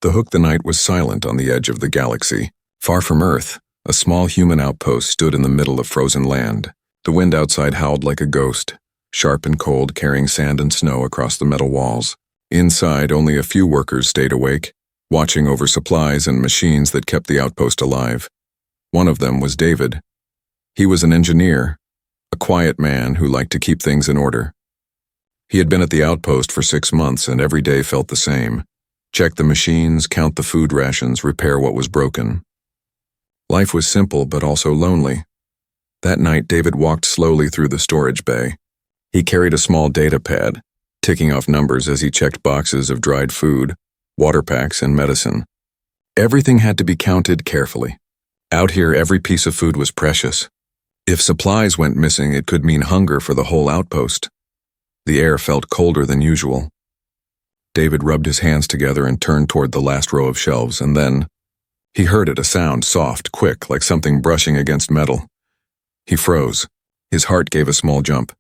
The Hook the Night was silent on the edge of the galaxy. Far from Earth, a small human outpost stood in the middle of frozen land. The wind outside howled like a ghost, sharp and cold, carrying sand and snow across the metal walls. Inside, only a few workers stayed awake, watching over supplies and machines that kept the outpost alive. One of them was David. He was an engineer, a quiet man who liked to keep things in order. He had been at the outpost for 6 months and every day felt the same. Check the machines, count the food rations, repair what was broken. Life was simple but also lonely. That night, David walked slowly through the storage bay. He carried a small data pad, ticking off numbers as he checked boxes of dried food, water packs, and medicine. Everything had to be counted carefully. Out here, every piece of food was precious. If supplies went missing, it could mean hunger for the whole outpost. The air felt colder than usual. David rubbed his hands together and turned toward the last row of shelves, and then he heard it, a sound, soft, quick, like something brushing against metal. He froze. His heart gave a small jump.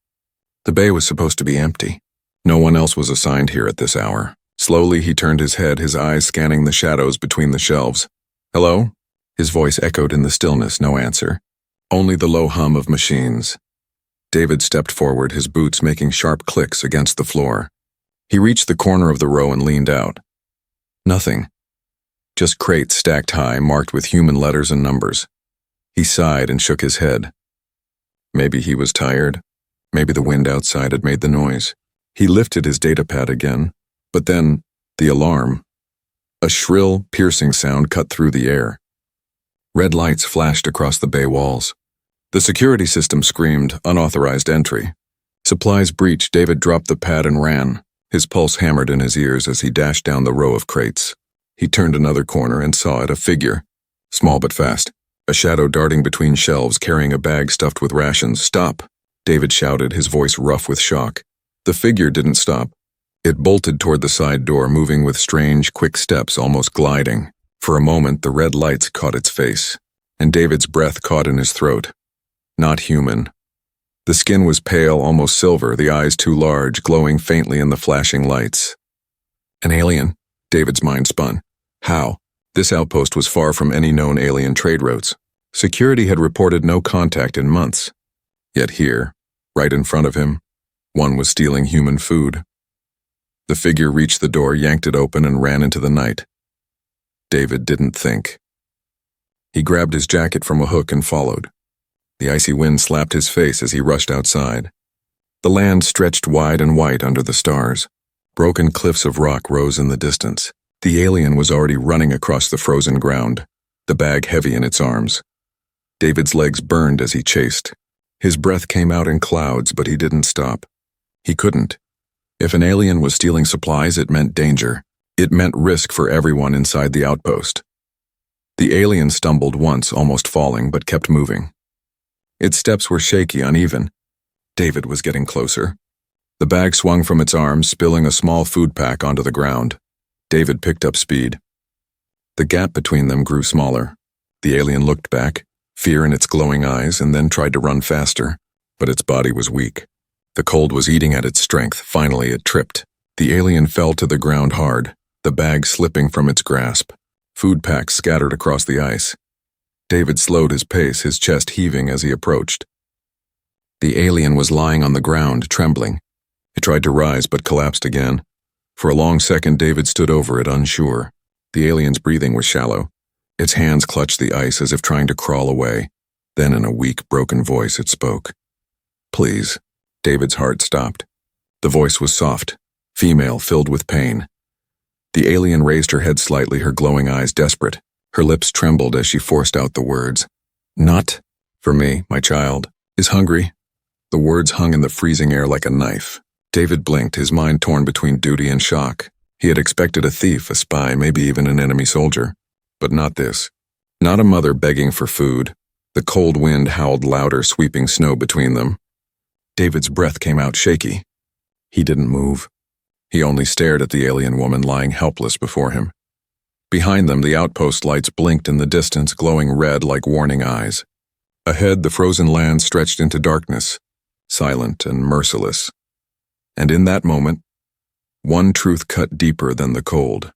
The bay was supposed to be empty. No one else was assigned here at this hour. Slowly, he turned his head, his eyes scanning the shadows between the shelves. "Hello?" His voice echoed in the stillness, no answer. Only the low hum of machines. David stepped forward, his boots making sharp clicks against the floor. He reached the corner of the row and leaned out. Nothing. Just crates stacked high, marked with human letters and numbers. He sighed and shook his head. Maybe he was tired. Maybe the wind outside had made the noise. He lifted his datapad again, but then the alarm. A shrill, piercing sound cut through the air. Red lights flashed across the bay walls. The security system screamed, "Unauthorized entry." Supplies breached. David dropped the pad and ran. His pulse hammered in his ears as he dashed down the row of crates. He turned another corner and saw it, a figure, small but fast, a shadow darting between shelves carrying a bag stuffed with rations. "Stop!" David shouted, his voice rough with shock. The figure didn't stop. It bolted toward the side door, moving with strange, quick steps, almost gliding. For a moment, the red lights caught its face, and David's breath caught in his throat. Not human. The skin was pale, almost silver, the eyes too large, glowing faintly in the flashing lights. An alien? David's mind spun. How? This outpost was far from any known alien trade routes. Security had reported no contact in months. Yet here, right in front of him, one was stealing human food. The figure reached the door, yanked it open, and ran into the night. David didn't think. He grabbed his jacket from a hook and followed. The icy wind slapped his face as he rushed outside. The land stretched wide and white under the stars. Broken cliffs of rock rose in the distance. The alien was already running across the frozen ground, the bag heavy in its arms. David's legs burned as he chased. His breath came out in clouds, but he didn't stop. He couldn't. If an alien was stealing supplies, it meant danger. It meant risk for everyone inside the outpost. The alien stumbled once, almost falling, but kept moving. Its steps were shaky, uneven. David was getting closer. The bag swung from its arms, spilling a small food pack onto the ground. David picked up speed. The gap between them grew smaller. The alien looked back, fear in its glowing eyes, and then tried to run faster, but its body was weak. The cold was eating at its strength. Finally, it tripped. The alien fell to the ground hard, the bag slipping from its grasp. Food packs scattered across the ice. David slowed his pace, his chest heaving as he approached. The alien was lying on the ground, trembling. It tried to rise, but collapsed again. For a long second, David stood over it, unsure. The alien's breathing was shallow. Its hands clutched the ice as if trying to crawl away. Then, in a weak, broken voice, it spoke. "Please." David's heart stopped. The voice was soft, female, filled with pain. The alien raised her head slightly, her glowing eyes desperate. Her lips trembled as she forced out the words. "Not for me, my child, is hungry." The words hung in the freezing air like a knife. David blinked, his mind torn between duty and shock. He had expected a thief, a spy, maybe even an enemy soldier. But not this. Not a mother begging for food. The cold wind howled louder, sweeping snow between them. David's breath came out shaky. He didn't move. He only stared at the alien woman lying helpless before him. Behind them, the outpost lights blinked in the distance, glowing red like warning eyes. Ahead, the frozen land stretched into darkness, silent and merciless. And in that moment, one truth cut deeper than the cold.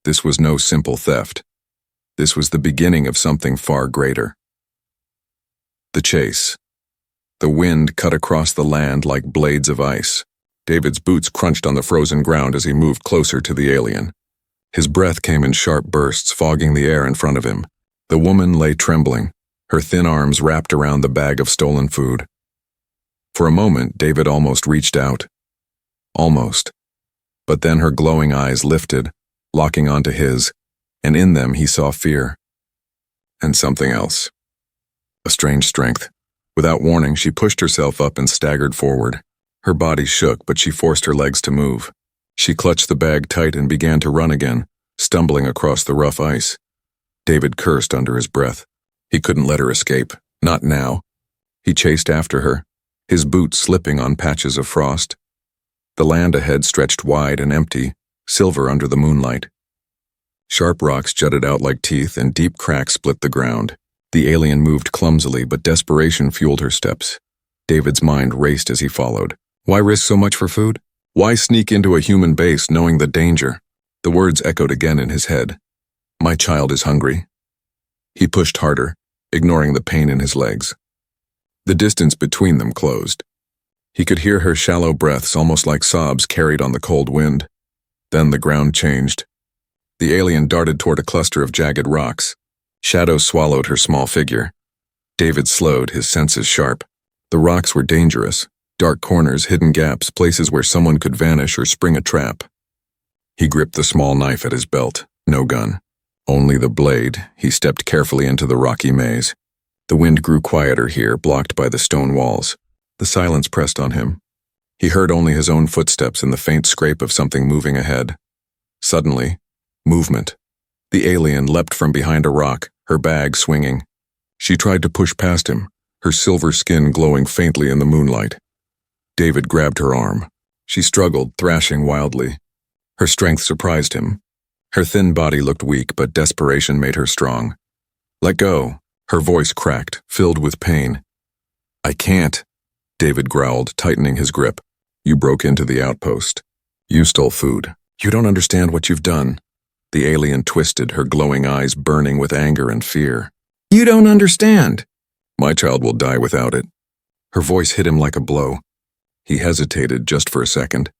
This was no simple theft. This was the beginning of something far greater. The chase. The wind cut across the land like blades of ice. David's boots crunched on the frozen ground as he moved closer to the alien. His breath came in sharp bursts, fogging the air in front of him. The woman lay trembling, her thin arms wrapped around the bag of stolen food. For a moment, David almost reached out. Almost. But then her glowing eyes lifted, locking onto his, and in them he saw fear. And something else. A strange strength. Without warning, she pushed herself up and staggered forward. Her body shook, but she forced her legs to move. She clutched the bag tight and began to run again, stumbling across the rough ice. David cursed under his breath. He couldn't let her escape. Not now. He chased after her, his boots slipping on patches of frost. The land ahead stretched wide and empty, silver under the moonlight. Sharp rocks jutted out like teeth and deep cracks split the ground. The alien moved clumsily, but desperation fueled her steps. David's mind raced as he followed. Why risk so much for food? Why sneak into a human base knowing the danger? The words echoed again in his head. My child is hungry. He pushed harder, ignoring the pain in his legs. The distance between them closed. He could hear her shallow breaths, almost like sobs carried on the cold wind. Then the ground changed. The alien darted toward a cluster of jagged rocks. Shadows swallowed her small figure. David slowed, his senses sharp. The rocks were dangerous. Dark corners, hidden gaps, places where someone could vanish or spring a trap. He gripped the small knife at his belt. No gun. Only the blade. He stepped carefully into the rocky maze. The wind grew quieter here, blocked by the stone walls. The silence pressed on him. He heard only his own footsteps and the faint scrape of something moving ahead. Suddenly, movement. The alien leapt from behind a rock, her bag swinging. She tried to push past him, her silver skin glowing faintly in the moonlight. David grabbed her arm. She struggled, thrashing wildly. Her strength surprised him. Her thin body looked weak, but desperation made her strong. Let go. Her voice cracked, filled with pain. I can't, David growled, tightening his grip. You broke into the outpost. You stole food. You don't understand what you've done. The alien twisted, her glowing eyes burning with anger and fear. You don't understand. My child will die without it. Her voice hit him like a blow. He hesitated just for a second.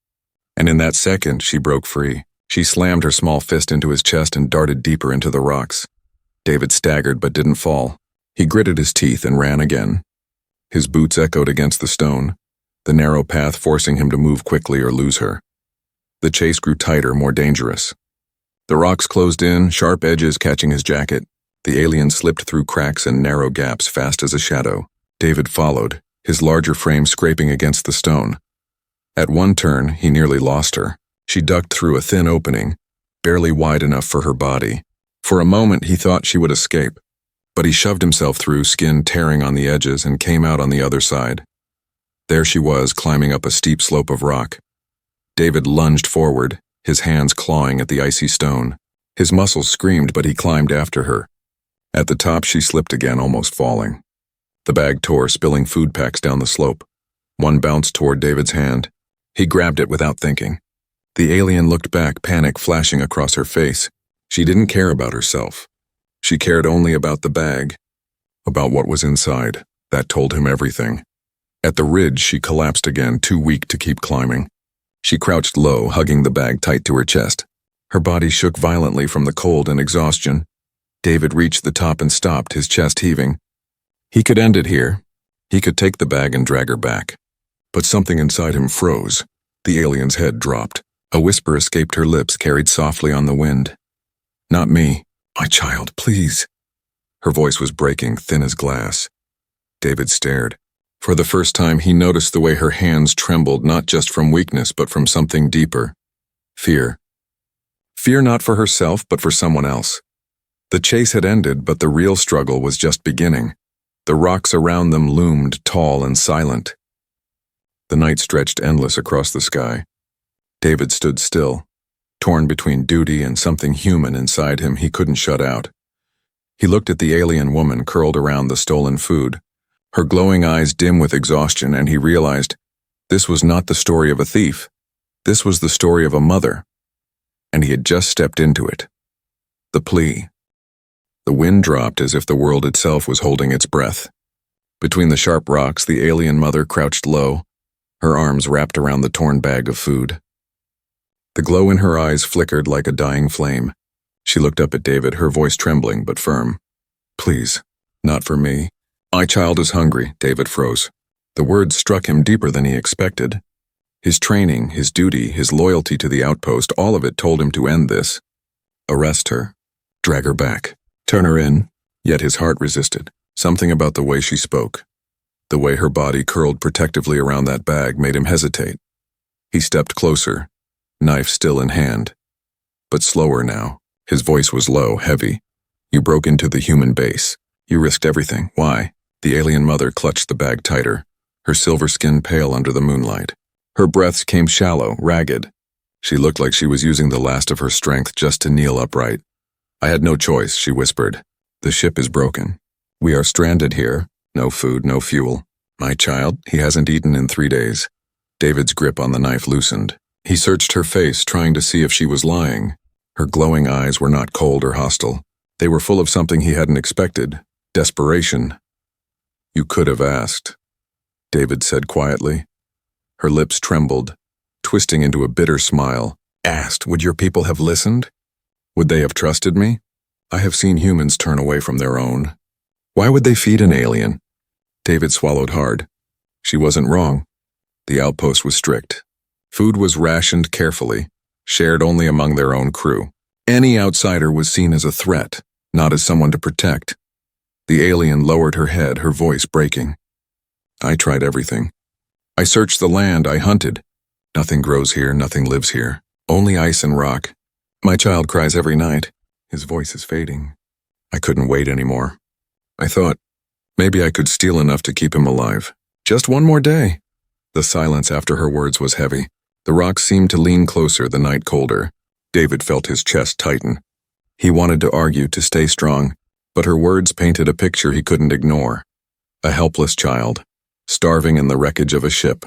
And in that second, she broke free. She slammed her small fist into his chest and darted deeper into the rocks. David staggered but didn't fall. He gritted his teeth and ran again. His boots echoed against the stone, the narrow path forcing him to move quickly or lose her. The chase grew tighter, more dangerous. The rocks closed in, sharp edges catching his jacket. The alien slipped through cracks and narrow gaps fast as a shadow. David followed, his larger frame scraping against the stone. At one turn, he nearly lost her. She ducked through a thin opening, barely wide enough for her body. For a moment, he thought she would escape, but he shoved himself through, skin tearing on the edges, and came out on the other side. There she was, climbing up a steep slope of rock. David lunged forward, his hands clawing at the icy stone. His muscles screamed, but he climbed after her. At the top, she slipped again, almost falling. The bag tore, spilling food packs down the slope. One bounced toward David's hand. He grabbed it without thinking. The alien looked back, panic flashing across her face. She didn't care about herself. She cared only about the bag, about what was inside. That told him everything. At the ridge, she collapsed again, too weak to keep climbing. She crouched low, hugging the bag tight to her chest. Her body shook violently from the cold and exhaustion. David reached the top and stopped, his chest heaving. He could end it here. He could take the bag and drag her back. But something inside him froze. The alien's head dropped. A whisper escaped her lips, carried softly on the wind. Not me. My child, please. Her voice was breaking, thin as glass. David stared. For the first time, he noticed the way her hands trembled, not just from weakness, but from something deeper. Fear. Fear not for herself, but for someone else. The chase had ended, but the real struggle was just beginning. The rocks around them loomed, tall and silent. The night stretched endless across the sky. David stood still, torn between duty and something human inside him he couldn't shut out. He looked at the alien woman curled around the stolen food, her glowing eyes dim with exhaustion, and he realized this was not the story of a thief. This was the story of a mother, and he had just stepped into it. The plea. The wind dropped as if the world itself was holding its breath. Between the sharp rocks, the alien mother crouched low, her arms wrapped around the torn bag of food. The glow in her eyes flickered like a dying flame. She looked up at David, her voice trembling but firm. Please, not for me. My child is hungry, David froze. The words struck him deeper than he expected. His training, his duty, his loyalty to the outpost, all of it told him to end this. Arrest her. Drag her back. Turn her in. Yet his heart resisted. Something about the way she spoke, the way her body curled protectively around that bag, made him hesitate. He stepped closer, knife still in hand. But slower now. His voice was low, heavy. You broke into the human base. You risked everything. Why? The alien mother clutched the bag tighter, her silver skin pale under the moonlight. Her breaths came shallow, ragged. She looked like she was using the last of her strength just to kneel upright. I had no choice, she whispered. The ship is broken. We are stranded here. No food, no fuel. My child, he hasn't eaten in 3 days. David's grip on the knife loosened. He searched her face, trying to see if she was lying. Her glowing eyes were not cold or hostile. They were full of something he hadn't expected. Desperation. You could have asked, David said quietly. Her lips trembled, twisting into a bitter smile. Asked, would your people have listened? Would they have trusted me? I have seen humans turn away from their own. Why would they feed an alien? David swallowed hard. She wasn't wrong. The outpost was strict. Food was rationed carefully, shared only among their own crew. Any outsider was seen as a threat, not as someone to protect. The alien lowered her head, her voice breaking. I tried everything. I searched the land, I hunted. Nothing grows here, nothing lives here. Only ice and rock. My child cries every night. His voice is fading. I couldn't wait anymore. I thought, maybe I could steal enough to keep him alive. Just one more day. The silence after her words was heavy. The rocks seemed to lean closer, the night colder. David felt his chest tighten. He wanted to argue, to stay strong, but her words painted a picture he couldn't ignore. A helpless child, starving in the wreckage of a ship,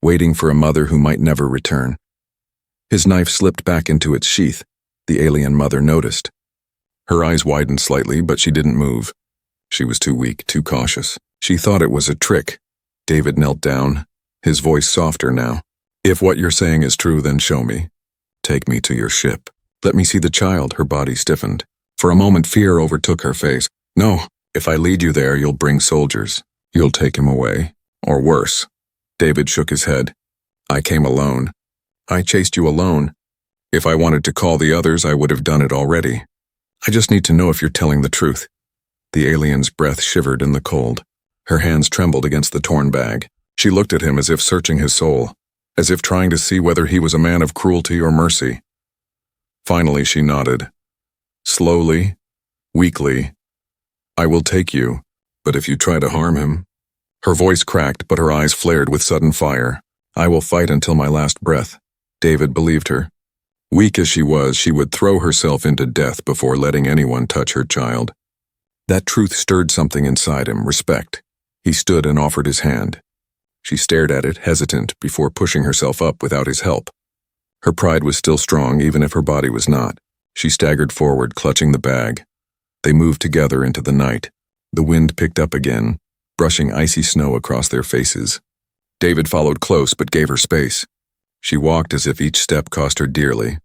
waiting for a mother who might never return. His knife slipped back into its sheath. The alien mother noticed. Her eyes widened slightly, but she didn't move. She was too weak, too cautious. She thought it was a trick. David knelt down, his voice softer now. If what you're saying is true, then show me. Take me to your ship. Let me see the child. Her body stiffened. For a moment, fear overtook her face. No, if I lead you there, you'll bring soldiers. You'll take him away. Or worse. David shook his head. I came alone. I chased you alone. If I wanted to call the others, I would have done it already. I just need to know if you're telling the truth. The alien's breath shivered in the cold. Her hands trembled against the torn bag. She looked at him as if searching his soul, as if trying to see whether he was a man of cruelty or mercy. Finally, she nodded. Slowly, weakly, I will take you, but if you try to harm him. Her voice cracked, but her eyes flared with sudden fire. I will fight until my last breath. David believed her. Weak as she was, she would throw herself into death before letting anyone touch her child. That truth stirred something inside him, respect. He stood and offered his hand. She stared at it, hesitant, before pushing herself up without his help. Her pride was still strong, even if her body was not. She staggered forward, clutching the bag. They moved together into the night. The wind picked up again, brushing icy snow across their faces. David followed close, but gave her space. She walked as if each step cost her dearly,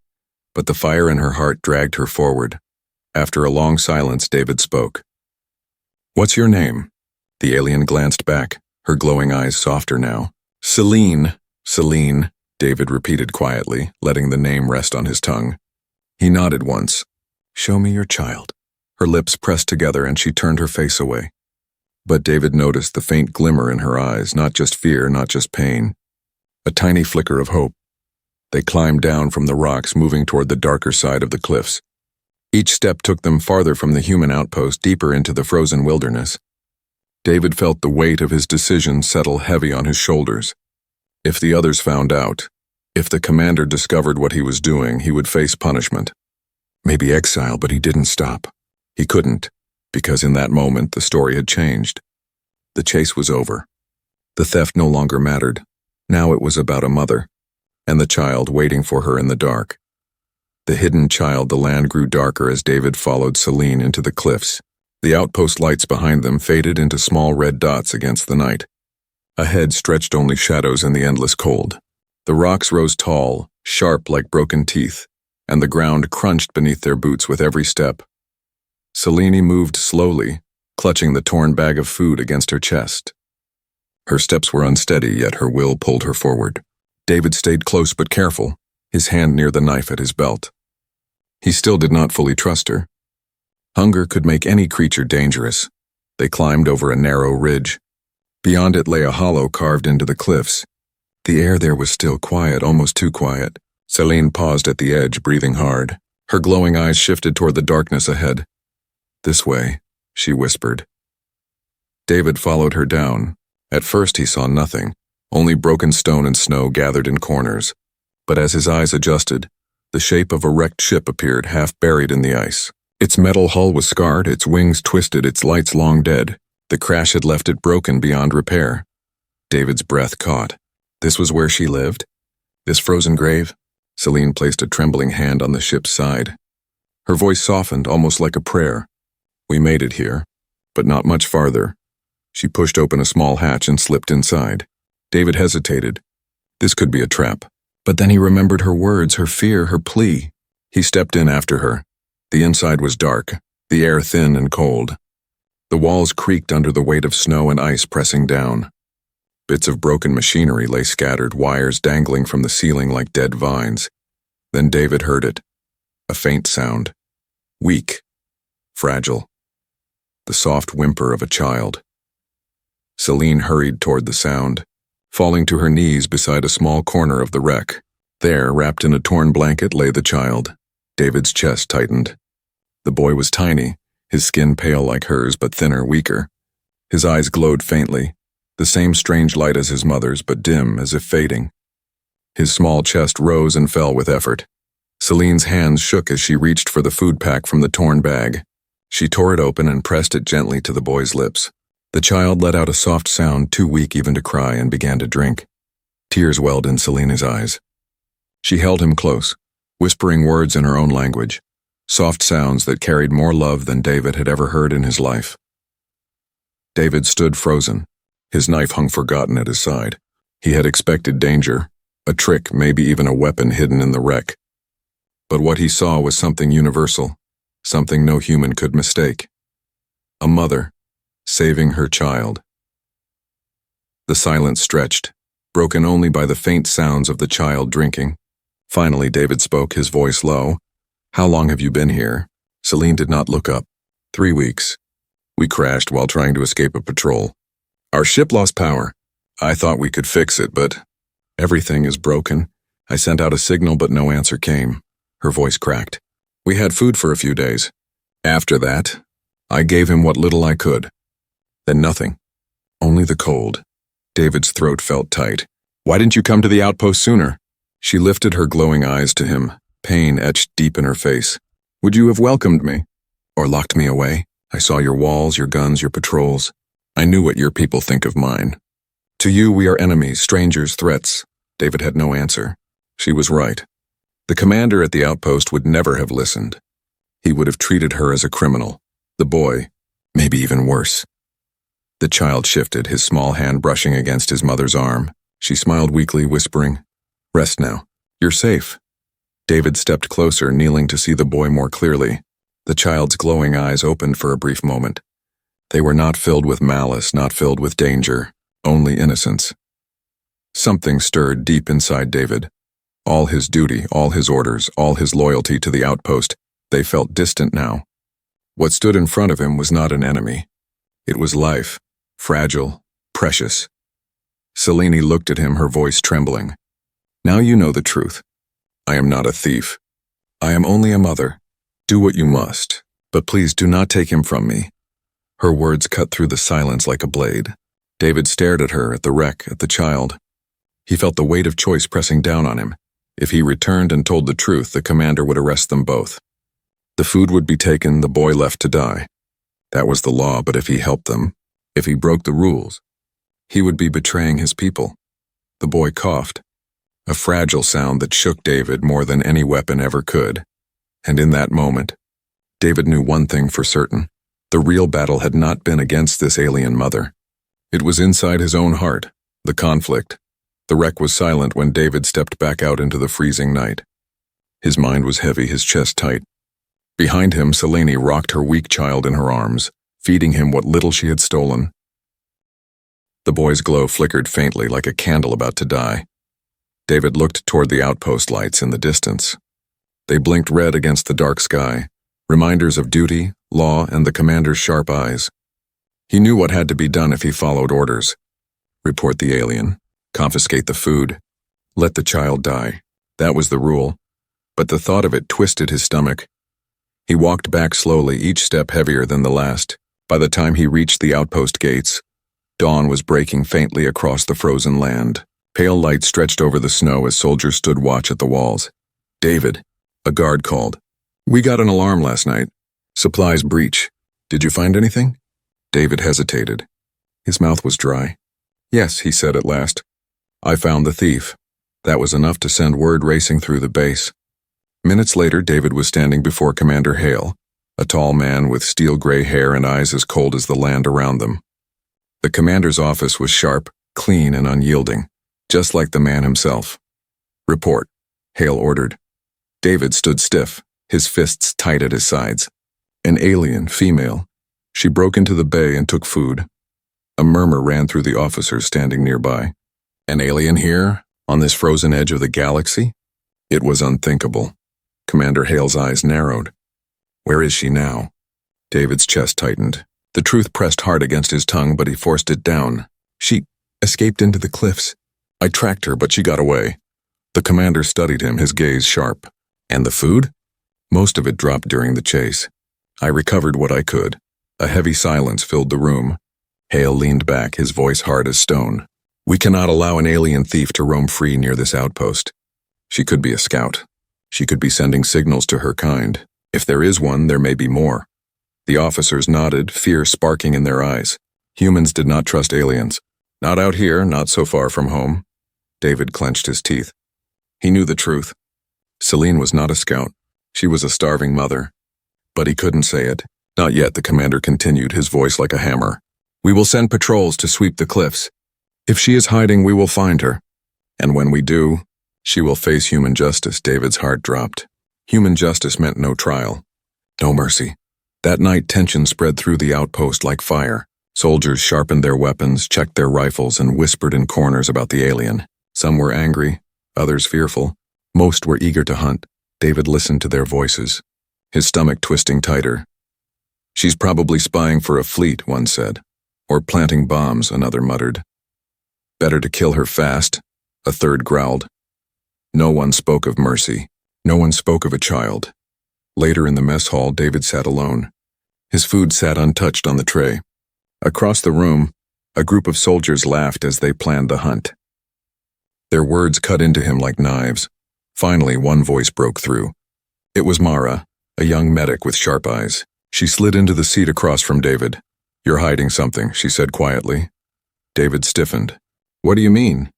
but the fire in her heart dragged her forward. After a long silence, David spoke. What's your name? The alien glanced back, her glowing eyes softer now. Celine, David repeated quietly, letting the name rest on his tongue. He nodded once. Show me your child. Her lips pressed together and she turned her face away. But David noticed the faint glimmer in her eyes, not just fear, not just pain. A tiny flicker of hope. They climbed down from the rocks, moving toward the darker side of the cliffs. Each step took them farther from the human outpost, deeper into the frozen wilderness. David felt the weight of his decision settle heavy on his shoulders. If the others found out, if the commander discovered what he was doing, he would face punishment. Maybe exile, but he didn't stop. He couldn't, because in that moment the story had changed. The chase was over. The theft no longer mattered. Now it was about a mother, and the child waiting for her in the dark. The hidden child. The land grew darker as David followed Celine into the cliffs. The outpost lights behind them faded into small red dots against the night. Ahead stretched only shadows in the endless cold. The rocks rose tall, sharp like broken teeth, and the ground crunched beneath their boots with every step. Celine moved slowly, clutching the torn bag of food against her chest. Her steps were unsteady, yet her will pulled her forward. David stayed close but careful, his hand near the knife at his belt. He still did not fully trust her. Hunger could make any creature dangerous. They climbed over a narrow ridge. Beyond it lay a hollow carved into the cliffs. The air there was still quiet, almost too quiet. Celine paused at the edge, breathing hard. Her glowing eyes shifted toward the darkness ahead. "This way," she whispered. David followed her down. At first he saw nothing, only broken stone and snow gathered in corners. But as his eyes adjusted, the shape of a wrecked ship appeared, half buried in the ice. Its metal hull was scarred, its wings twisted, its lights long dead. The crash had left it broken beyond repair. David's breath caught. This was where she lived? This frozen grave? Celine placed a trembling hand on the ship's side. Her voice softened, almost like a prayer. "We made it here, but not much farther." She pushed open a small hatch and slipped inside. David hesitated. This could be a trap. But then he remembered her words, her fear, her plea. He stepped in after her. The inside was dark, the air thin and cold. The walls creaked under the weight of snow and ice pressing down. Bits of broken machinery lay scattered, wires dangling from the ceiling like dead vines. Then David heard it. A faint sound. Weak. Fragile. The soft whimper of a child. Celine hurried toward the sound, falling to her knees beside a small corner of the wreck. There, wrapped in a torn blanket, lay the child. David's chest tightened. The boy was tiny, his skin pale like hers, but thinner, weaker. His eyes glowed faintly, the same strange light as his mother's, but dim, as if fading. His small chest rose and fell with effort. Celine's hands shook as she reached for the food pack from the torn bag. She tore it open and pressed it gently to the boy's lips. The child let out a soft sound, too weak even to cry, and began to drink. Tears welled in Celine's eyes. She held him close, whispering words in her own language, soft sounds that carried more love than David had ever heard in his life. David stood frozen, his knife hung forgotten at his side. He had expected danger, a trick, maybe even a weapon hidden in the wreck. But what he saw was something universal, something no human could mistake. A mother, saving her child. The silence stretched, broken only by the faint sounds of the child drinking. Finally, David spoke, his voice low. "How long have you been here?" Celine did not look up. 3 weeks. We crashed while trying to escape a patrol. Our ship lost power. I thought we could fix it, but everything is broken. I sent out a signal, but no answer came. Her voice cracked. We had food for a few days. After that, I gave him what little I could. Then nothing. Only the cold. David's throat felt tight. "Why didn't you come to the outpost sooner?" She lifted her glowing eyes to him, pain etched deep in her face. "Would you have welcomed me? Or locked me away? I saw your walls, your guns, your patrols. I knew what your people think of mine. To you, we are enemies, strangers, threats." David had no answer. She was right. The commander at the outpost would never have listened. He would have treated her as a criminal. The boy, maybe even worse. The child shifted, his small hand brushing against his mother's arm. She smiled weakly, whispering, "Rest now. You're safe." David stepped closer, kneeling to see the boy more clearly. The child's glowing eyes opened for a brief moment. They were not filled with malice, not filled with danger, only innocence. Something stirred deep inside David. All his duty, all his orders, all his loyalty to the outpost, they felt distant now. What stood in front of him was not an enemy. It was life, fragile, precious. Celine looked at him, her voice trembling. "Now you know the truth. I am not a thief. I am only a mother. Do what you must, but please do not take him from me." Her words cut through the silence like a blade. David stared at her, at the wreck, at the child. He felt the weight of choice pressing down on him. If he returned and told the truth, the commander would arrest them both. The food would be taken, the boy left to die. That was the law, but if he helped them, if he broke the rules, he would be betraying his people. The boy coughed, a fragile sound that shook David more than any weapon ever could. And in that moment, David knew one thing for certain. The real battle had not been against this alien mother. It was inside his own heart, the conflict. The wreck was silent when David stepped back out into the freezing night. His mind was heavy, his chest tight. Behind him, Selene rocked her weak child in her arms, feeding him what little she had stolen. The boy's glow flickered faintly like a candle about to die. David looked toward the outpost lights in the distance. They blinked red against the dark sky, reminders of duty, law, and the commander's sharp eyes. He knew what had to be done if he followed orders. Report the alien, confiscate the food, let the child die. That was the rule, but the thought of it twisted his stomach. He walked back slowly, each step heavier than the last. By the time he reached the outpost gates, dawn was breaking faintly across the frozen land. Pale light stretched over the snow as soldiers stood watch at the walls. "David," a guard called. "We got an alarm last night. Supplies breach. Did you find anything?" David hesitated. His mouth was dry. "Yes," he said at last. "I found the thief." That was enough to send word racing through the base. Minutes later, David was standing before Commander Hale, a tall man with steel-gray hair and eyes as cold as the land around them. The commander's office was sharp, clean, and unyielding, just like the man himself. "Report," Hale ordered. David stood stiff, his fists tight at his sides. "An alien, female. She broke into the bay and took food." A murmur ran through the officers standing nearby. An alien here, on this frozen edge of the galaxy? It was unthinkable. Commander Hale's eyes narrowed. "Where is she now?" David's chest tightened. The truth pressed hard against his tongue, but he forced it down. "She escaped into the cliffs. I tracked her, but she got away." The commander studied him, his gaze sharp. "And the food?" "Most of it dropped during the chase. I recovered what I could." A heavy silence filled the room. Hale leaned back, his voice hard as stone. "We cannot allow an alien thief to roam free near this outpost. She could be a scout. She could be sending signals to her kind. If there is one, there may be more." The officers nodded, fear sparking in their eyes. Humans did not trust aliens. Not out here, not so far from home. David clenched his teeth. He knew the truth. Selene was not a scout. She was a starving mother. But he couldn't say it. "Not yet," the commander continued, his voice like a hammer. "We will send patrols to sweep the cliffs. If she is hiding, we will find her. And when we do, she will face human justice." David's heart dropped. Human justice meant no trial, no mercy. That night, tension spread through the outpost like fire. Soldiers sharpened their weapons, checked their rifles, and whispered in corners about the alien. Some were angry, others fearful. Most were eager to hunt. David listened to their voices, his stomach twisting tighter. "She's probably spying for a fleet," one said. "Or planting bombs," another muttered. "Better to kill her fast," a third growled. No one spoke of mercy. No one spoke of a child. Later in the mess hall, David sat alone. His food sat untouched on the tray. Across the room, a group of soldiers laughed as they planned the hunt. Their words cut into him like knives. Finally, one voice broke through. It was Mara, a young medic with sharp eyes. She slid into the seat across from David. "You're hiding something," she said quietly. David stiffened. "What do you mean?"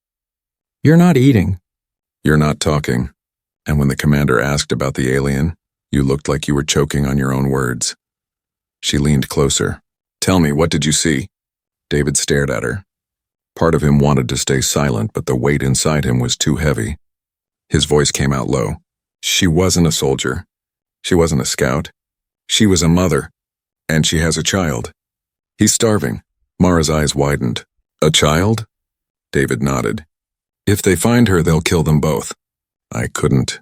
"You're not eating." "You're not talking. And when the commander asked about the alien, you looked like you were choking on your own words." She leaned closer. "Tell me, what did you see?" David stared at her. Part of him wanted to stay silent, but the weight inside him was too heavy. His voice came out low. "She wasn't a soldier. She wasn't a scout. She was a mother. And she has a child. He's starving." Mara's eyes widened. "A child?" David nodded. "If they find her, they'll kill them both." I couldn't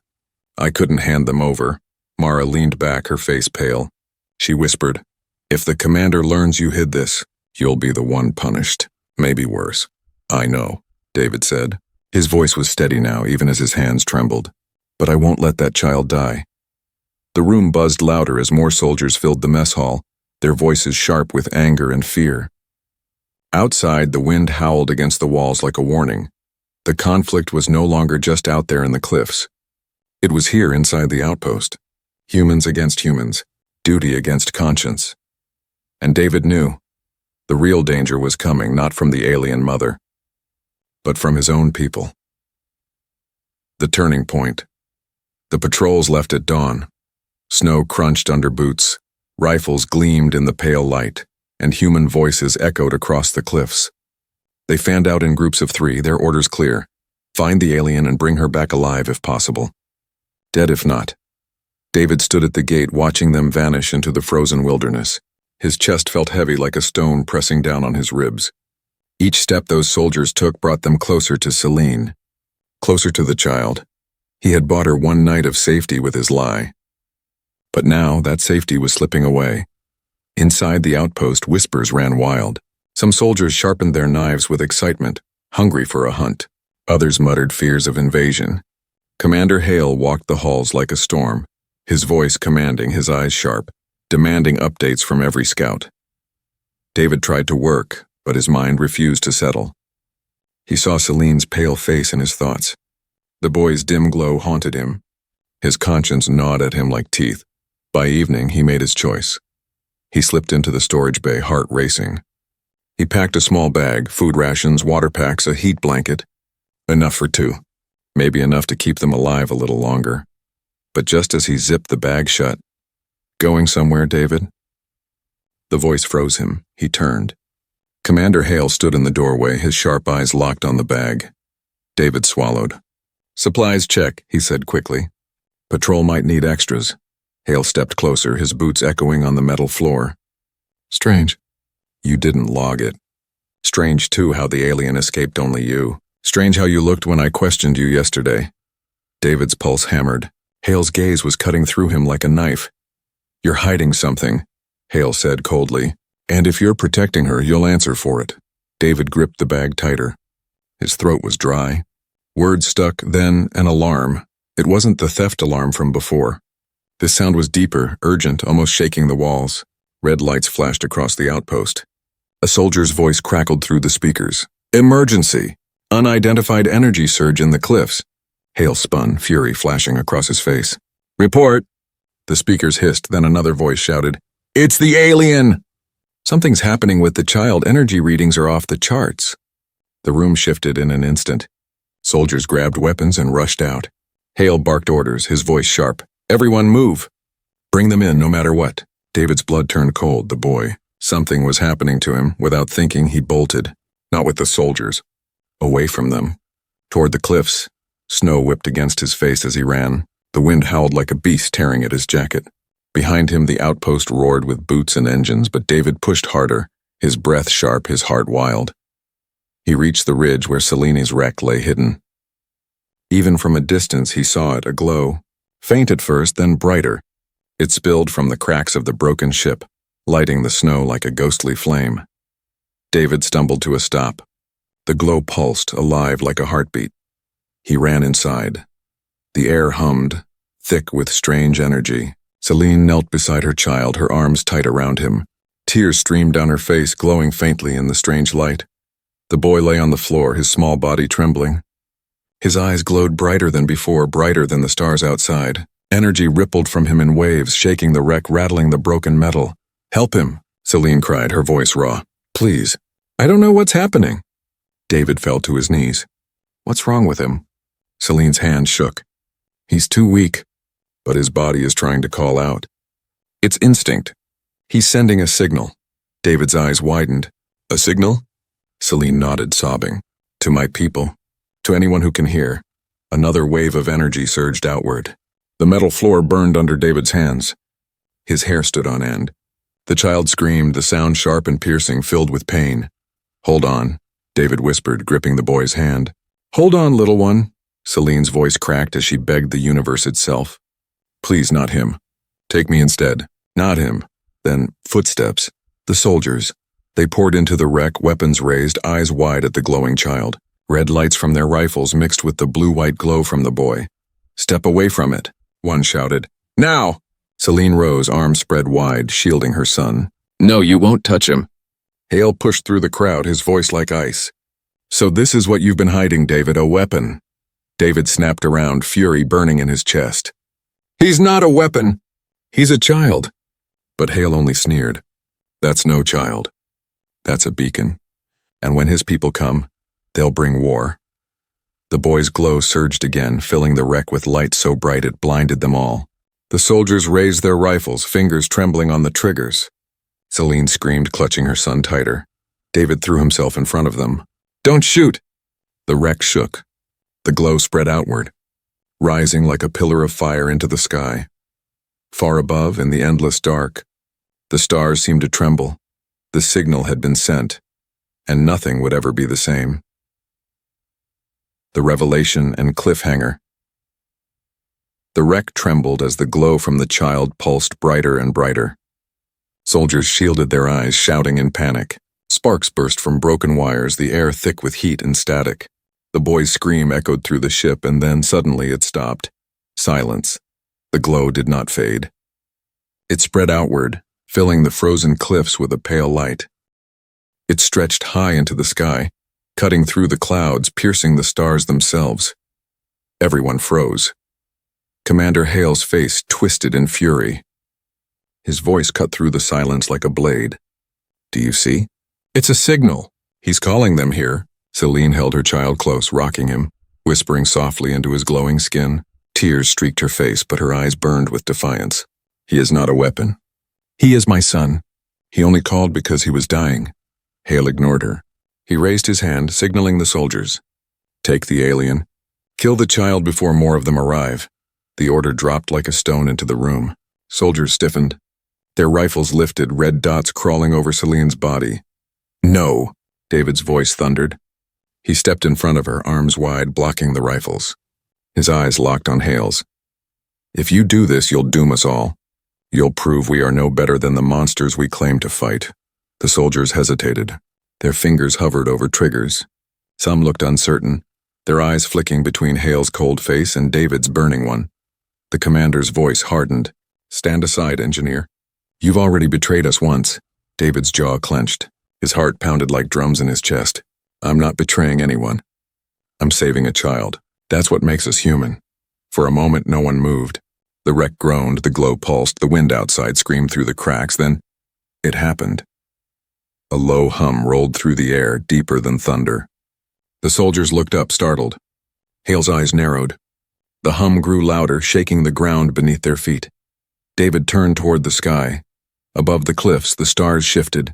hand them over." Mara leaned back, her face pale. She whispered, "If the commander learns you hid this, you'll be the one punished. Maybe worse." "I know," David said. His voice was steady now, even as his hands trembled. "But I won't let that child die." The room buzzed louder as more soldiers filled the mess hall, their voices sharp with anger and fear. Outside, the wind howled against the walls like a warning. The conflict was no longer just out there in the cliffs. It was here inside the outpost. Humans against humans, duty against conscience. And David knew the real danger was coming not from the alien mother, but from his own people. The turning point. The patrols left at dawn. Snow crunched under boots, rifles gleamed in the pale light, and human voices echoed across the cliffs. They fanned out in groups of 3, their orders clear. Find the alien and bring her back alive if possible. Dead if not. David stood at the gate watching them vanish into the frozen wilderness. His chest felt heavy like a stone pressing down on his ribs. Each step those soldiers took brought them closer to Celine, closer to the child. He had bought her one night of safety with his lie. But now that safety was slipping away. Inside the outpost, whispers ran wild. Some soldiers sharpened their knives with excitement, hungry for a hunt. Others muttered fears of invasion. Commander Hale walked the halls like a storm, his voice commanding, his eyes sharp, demanding updates from every scout. David tried to work, but his mind refused to settle. He saw Celine's pale face in his thoughts. The boy's dim glow haunted him. His conscience gnawed at him like teeth. By evening, he made his choice. He slipped into the storage bay, heart racing. He packed a small bag, food rations, water packs, a heat blanket. Enough for 2. Maybe enough to keep them alive a little longer. But just as he zipped the bag shut, "Going somewhere, David?" The voice froze him. He turned. Commander Hale stood in the doorway, his sharp eyes locked on the bag. David swallowed. "Supplies check," he said quickly. "Patrol might need extras." Hale stepped closer, his boots echoing on the metal floor. "Strange. You didn't log it. Strange, too, how the alien escaped only you. Strange how you looked when I questioned you yesterday." David's pulse hammered. Hale's gaze was cutting through him like a knife. "You're hiding something," Hale said coldly. "And if you're protecting her, you'll answer for it." David gripped the bag tighter. His throat was dry. Words stuck, then an alarm. It wasn't the theft alarm from before. This sound was deeper, urgent, almost shaking the walls. Red lights flashed across the outpost. A soldier's voice crackled through the speakers. "Emergency! Unidentified energy surge in the cliffs." Hale spun, fury flashing across his face. "Report!" The speakers hissed, then another voice shouted, "It's the alien!" "Something's happening with the child. Energy readings are off the charts." The room shifted in an instant. Soldiers grabbed weapons and rushed out. Hale barked orders, his voice sharp. "Everyone move! Bring them in, no matter what." David's blood turned cold, the boy. Something was happening to him. Without thinking, he bolted. Not with the soldiers. Away from them. Toward the cliffs. Snow whipped against his face as he ran. The wind howled like a beast tearing at his jacket. Behind him, the outpost roared with boots and engines, but David pushed harder, his breath sharp, his heart wild. He reached the ridge where Celine's wreck lay hidden. Even from a distance, he saw it, aglow. Faint at first, then brighter. It spilled from the cracks of the broken ship, lighting the snow like a ghostly flame. David stumbled to a stop. The glow pulsed, alive like a heartbeat. He ran inside. The air hummed, thick with strange energy. Celine knelt beside her child, her arms tight around him. Tears streamed down her face, glowing faintly in the strange light. The boy lay on the floor, his small body trembling. His eyes glowed brighter than before, brighter than the stars outside. Energy rippled from him in waves, shaking the wreck, rattling the broken metal. "Help him," Celine cried, her voice raw. "Please. I don't know what's happening." David fell to his knees. "What's wrong with him?" Celine's hand shook. "He's too weak, but his body is trying to call out. It's instinct. He's sending a signal." David's eyes widened. "A signal?" Celine nodded, sobbing. "To my people. To anyone who can hear." Another wave of energy surged outward. The metal floor burned under David's hands. His hair stood on end. The child screamed, the sound sharp and piercing, filled with pain. "Hold on," David whispered, gripping the boy's hand. "Hold on, little one." Celine's voice cracked as she begged the universe itself. "Please, not him. Take me instead." "Not him." Then, footsteps. The soldiers. They poured into the wreck, weapons raised, eyes wide at the glowing child. Red lights from their rifles mixed with the blue-white glow from the boy. "Step away from it," one shouted. "Now!" Celine rose, arms spread wide, shielding her son. "No, you won't touch him." Hale pushed through the crowd, his voice like ice. "So this is what you've been hiding, David, a weapon." David snapped around, fury burning in his chest. "He's not a weapon. He's a child." But Hale only sneered. "That's no child. That's a beacon. And when his people come, they'll bring war." The boy's glow surged again, filling the wreck with light so bright it blinded them all. The soldiers raised their rifles, fingers trembling on the triggers. Celine screamed, clutching her son tighter. David threw himself in front of them. "Don't shoot!" The wreck shook. The glow spread outward, rising like a pillar of fire into the sky. Far above, in the endless dark, the stars seemed to tremble. The signal had been sent, and nothing would ever be the same. The revelation and cliffhanger. The wreck trembled as the glow from the child pulsed brighter and brighter. Soldiers shielded their eyes, shouting in panic. Sparks burst from broken wires, the air thick with heat and static. The boy's scream echoed through the ship, and then suddenly it stopped. Silence. The glow did not fade. It spread outward, filling the frozen cliffs with a pale light. It stretched high into the sky, cutting through the clouds, piercing the stars themselves. Everyone froze. Commander Hale's face twisted in fury. His voice cut through the silence like a blade. "Do you see? It's a signal. He's calling them here." Celine held her child close, rocking him, whispering softly into his glowing skin. Tears streaked her face, but her eyes burned with defiance. "He is not a weapon. He is my son. He only called because he was dying." Hale ignored her. He raised his hand, signaling the soldiers. "Take the alien. Kill the child before more of them arrive." The order dropped like a stone into the room. Soldiers stiffened. Their rifles lifted, red dots crawling over Celine's body. "No," David's voice thundered. He stepped in front of her, arms wide, blocking the rifles. His eyes locked on Hale's. "If you do this, you'll doom us all. You'll prove we are no better than the monsters we claim to fight." The soldiers hesitated. Their fingers hovered over triggers. Some looked uncertain, their eyes flicking between Hale's cold face and David's burning one. The commander's voice hardened. "Stand aside, engineer. You've already betrayed us once." David's jaw clenched. His heart pounded like drums in his chest. "I'm not betraying anyone. I'm saving a child. That's what makes us human." For a moment, no one moved. The wreck groaned, the glow pulsed, the wind outside screamed through the cracks. Then it happened. A low hum rolled through the air, deeper than thunder. The soldiers looked up, startled. Hale's eyes narrowed. The hum grew louder, shaking the ground beneath their feet. David turned toward the sky. Above the cliffs, the stars shifted.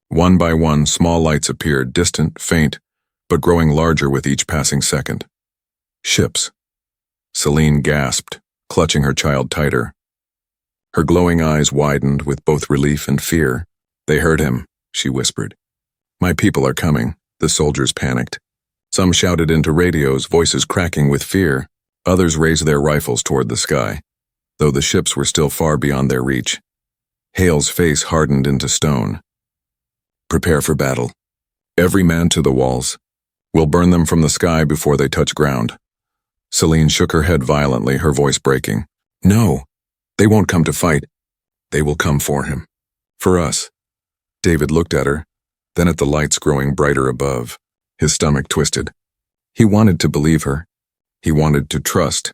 One by one, small lights appeared, distant, faint, but growing larger with each passing second. Ships. Celine gasped, clutching her child tighter. Her glowing eyes widened with both relief and fear. "They heard him," she whispered. "My people are coming." The soldiers panicked. Some shouted into radios, voices cracking with fear. Others raised their rifles toward the sky, though the ships were still far beyond their reach. Hale's face hardened into stone. "Prepare for battle. Every man to the walls. We'll burn them from the sky before they touch ground." Celine shook her head violently, her voice breaking. "No, they won't come to fight. They will come for him. For us." David looked at her, then at the lights growing brighter above. His stomach twisted. He wanted to believe her. He wanted to trust.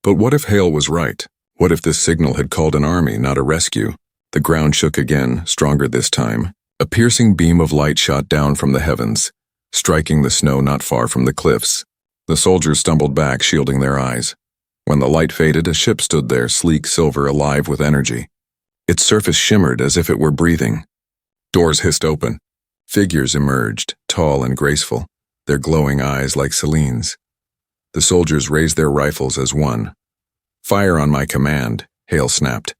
But what if Hale was right? What if this signal had called an army, not a rescue? The ground shook again, stronger this time. A piercing beam of light shot down from the heavens, striking the snow not far from the cliffs. The soldiers stumbled back, shielding their eyes. When the light faded, a ship stood there, sleek silver, alive with energy. Its surface shimmered as if it were breathing. Doors hissed open. Figures emerged, tall and graceful, their glowing eyes like Celine's. The soldiers raised their rifles as one. "Fire on my command," Hale snapped.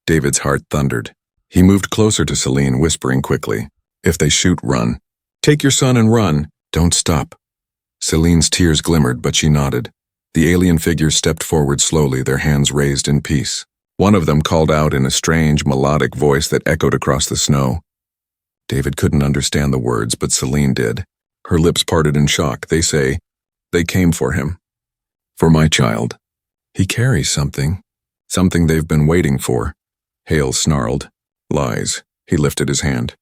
David's heart thundered. He moved closer to Celine, whispering quickly, "If they shoot, run. Take your son and run. Don't stop." Celine's tears glimmered, but she nodded. The alien figures stepped forward slowly, their hands raised in peace. One of them called out in a strange, melodic voice that echoed across the snow. David couldn't understand the words, but Celine did. Her lips parted in shock. They came for him. For my child. He carries something. Something they've been waiting for. Hale snarled. Lies. He lifted his hand.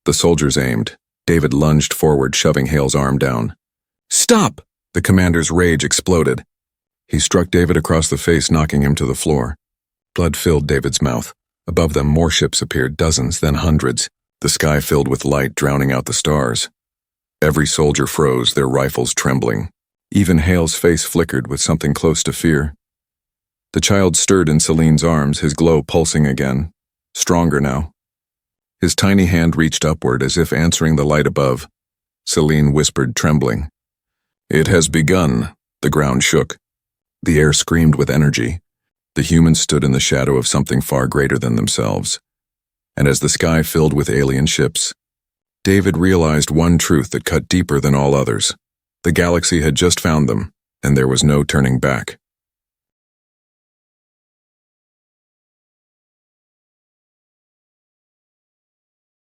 The soldiers aimed. David lunged forward, shoving Hale's arm down. "Stop!" The commander's rage exploded. He struck David across the face, knocking him to the floor. Blood filled David's mouth. Above them, more ships appeared, dozens, then hundreds. The sky filled with light, drowning out the stars. Every soldier froze, their rifles trembling. Even Hale's face flickered with something close to fear. The child stirred in Celine's arms, his glow pulsing again, stronger now. His tiny hand reached upward as if answering the light above. Celine whispered, trembling. "It has begun." The ground shook. The air screamed with energy. The humans stood in the shadow of something far greater than themselves. And as the sky filled with alien ships, David realized one truth that cut deeper than all others. The galaxy had just found them, and there was no turning back.